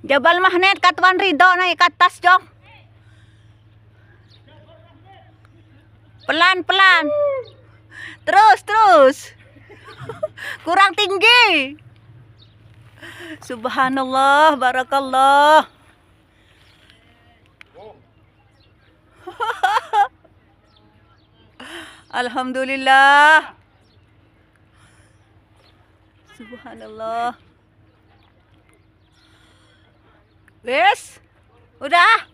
Jabal magnet ka Tuan Rido naik ke atas jong. Pelan-pelan. Terus. Kurang tinggi. Subhanallah, barakallah. Alhamdulillah. Subhanallah. Wes, udah.